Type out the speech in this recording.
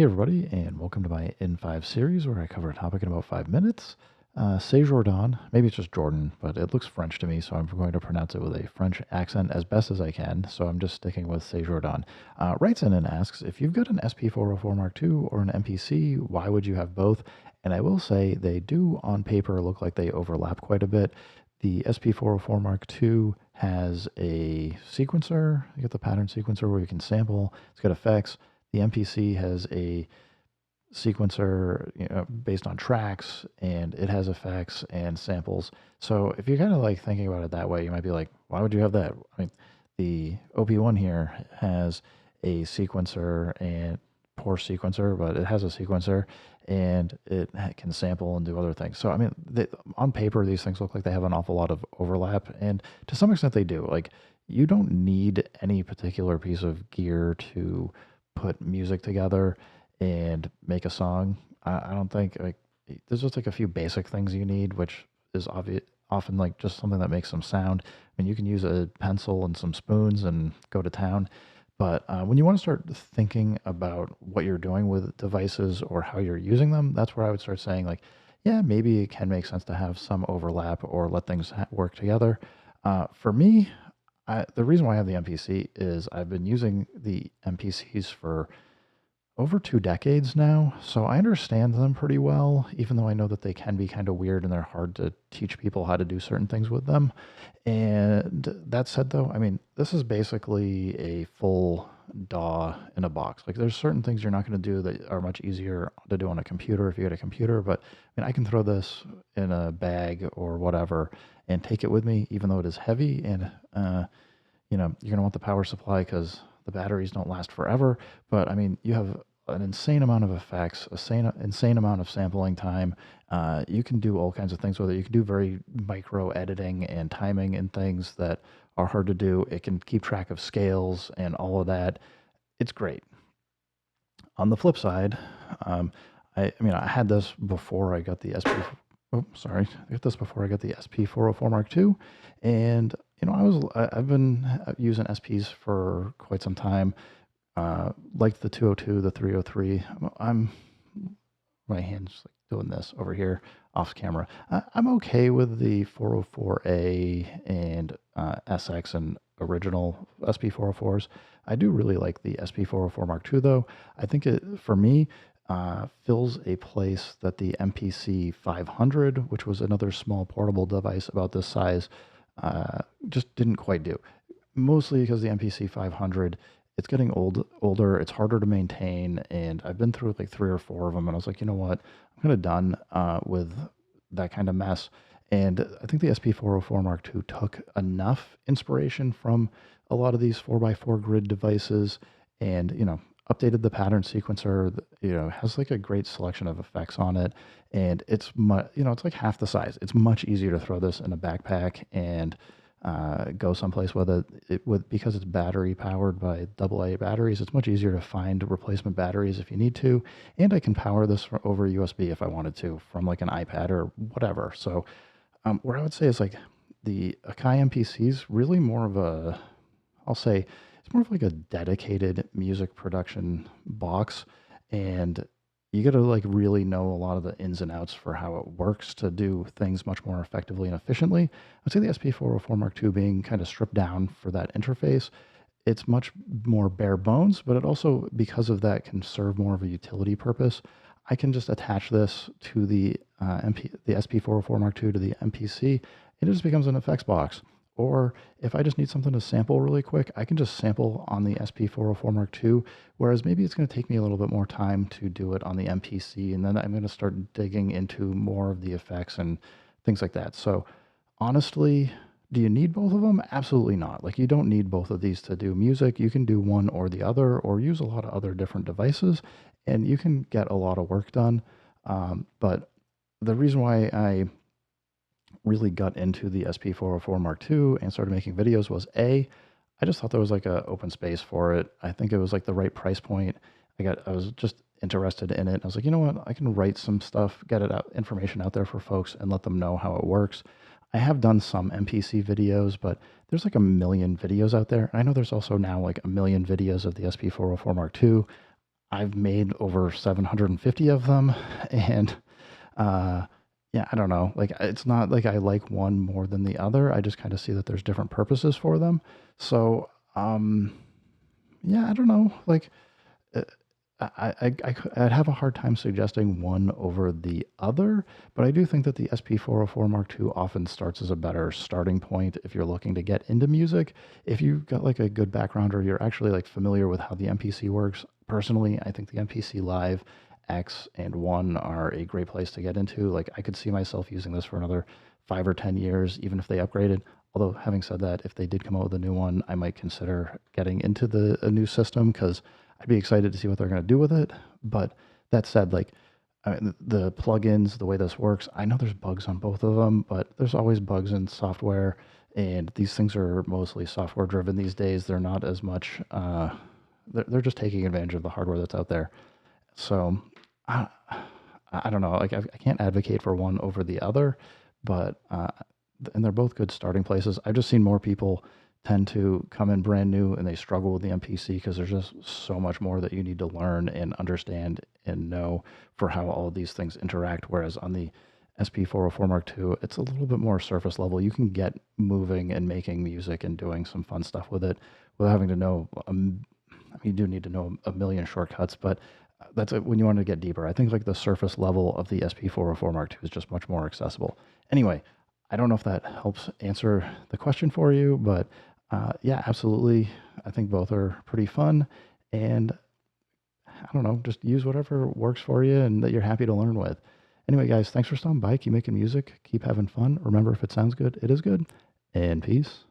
Hey everybody, and welcome to my in5 series where I cover a topic in about 5 minutes. Say Jordan, maybe it's just Jordan, but it looks French to me, so I'm going to pronounce it with a French accent as best as I can. So I'm just sticking with Say Jordan. Writes in and asks, if you've got an SP404 Mark II or an MPC, why would you have both? And I will say they do on paper look like they overlap quite a bit. The SP404 Mark II has a sequencer. You get the pattern sequencer where you can sample. It's got effects. The MPC has a sequencer, based on tracks, and it has effects and samples. So if you're kind of like thinking about it that way, you might be like, why would you have that? I mean, the OP1 here has a sequencer and poor sequencer, but it has a sequencer and it can sample and do other things. So I mean, on paper, these things look like they have an awful lot of overlap, and to some extent they do. Like, you don't need any particular piece of gear to put music together and make a song. I don't think, like, there's just like a few basic things you need, which is obvious, often like just something that makes some sound. I mean, you can use a pencil and some spoons and go to town. But when you want to start thinking about what you're doing with devices or how you're using them, that's where I would start saying, like, yeah, maybe it can make sense to have some overlap or let things work together. For me, the reason why I have the MPC is I've been using the MPCs for over 2 decades now, so I understand them pretty well, even though I know that they can be kind of weird and they're hard to teach people how to do certain things with them. And that said, though, I mean, this is basically a full DAW in a box. Like, there's certain things you're not going to do that are much easier to do on a computer if you get a computer, but I mean, I can throw this in a bag or whatever and take it with me, even though it is heavy. And, you're going to want the power supply because the batteries don't last forever. But I mean, you have an insane amount of effects, insane amount of sampling time. You can do all kinds of things with it. You can do very micro editing and timing and things that are hard to do. It can keep track of scales and all of that. It's great. On the flip side, um, I mean, I had this before I got the SP. Oh, sorry, I got this before I got the SP404 Mark II, and I've been using SPs for quite some time. Liked the 202, the 303. I'm my hands like doing this over here off camera. I'm okay with the 404A and SX and original SP404s. I do really like the SP404 Mark II, though. I think it, for me, fills a place that the MPC 500, which was another small portable device about this size, just didn't quite do. Mostly because the MPC 500, it's getting older, it's harder to maintain, and I've been through like 3 or 4 of them, and I was like, you know what, I'm kind of done with that kind of mess. And I think the SP404 Mark II took enough inspiration from a lot of these 4x4 grid devices, and updated the pattern sequencer. Has like a great selection of effects on it, and it's like half the size. It's much easier to throw this in a backpack and go someplace with because it's battery powered by AA batteries. It's much easier to find replacement batteries if you need to, and I can power this over USB if I wanted to from like an iPad or whatever. So where I would say is like the Akai MPC is really more of I'll say it's more of like a dedicated music production box, and you got to like really know a lot of the ins and outs for how it works to do things much more effectively and efficiently. I'd say the SP404 Mark II being kind of stripped down for that interface. It's much more bare bones, but it also, because of that, can serve more of a utility purpose. I can just attach this to the SP404 Mark II to the MPC. It just becomes an effects box. Or if I just need something to sample really quick, I can just sample on the SP404 Mark II, whereas maybe it's going to take me a little bit more time to do it on the MPC, and then I'm going to start digging into more of the effects and things like that. So honestly, do you need both of them? Absolutely not. Like, you don't need both of these to do music. You can do one or the other, or use a lot of other different devices, and you can get a lot of work done. But the reason why I really got into the SP404 Mark II and started making videos was I just thought there was like a open space for it. I think it was like the right price point. I was just interested in it. I was like, you know what? I can write some stuff, get it out, information out there for folks and let them know how it works. I have done some MPC videos, but there's like a million videos out there. And I know there's also now like a million videos of the SP404 Mark II. I've made over 750 of them, and uh, yeah, I don't know. Like, it's not like I like one more than the other. I just kind of see that there's different purposes for them. So, yeah, I don't know. Like, uh, I'd have a hard time suggesting one over the other, but I do think that the SP404 Mark II often starts as a better starting point if you're looking to get into music. If you've got like a good background or you're actually like familiar with how the MPC works, personally, I think the MPC Live X and 1 are a great place to get into. Like, I could see myself using this for another 5 or 10 years, even if they upgraded. Although, having said that, if they did come out with a new one, I might consider getting into a new system because I'd be excited to see what they're going to do with it. But that said, like, I mean, the plugins, the way this works, I know there's bugs on both of them, but there's always bugs in software, and these things are mostly software driven these days. They're not as much. They're just taking advantage of the hardware that's out there. So I, I don't know. Like, I can't advocate for one over the other, but and they're both good starting places. I've just seen more people tend to come in brand new and they struggle with the MPC because there's just so much more that you need to learn and understand and know for how all of these things interact. Whereas on the SP404 Mark II, it's a little bit more surface level. You can get moving and making music and doing some fun stuff with it without having to know. I mean, you do need to know a million shortcuts, but that's when you want to get deeper. I think like the surface level of the SP404 Mark II is just much more accessible. Anyway, I don't know if that helps answer the question for you, but yeah, absolutely. I think both are pretty fun. And I don't know, just use whatever works for you and that you're happy to learn with. Anyway, guys, thanks for stopping by. Keep making music, keep having fun. Remember, if it sounds good, it is good. And peace.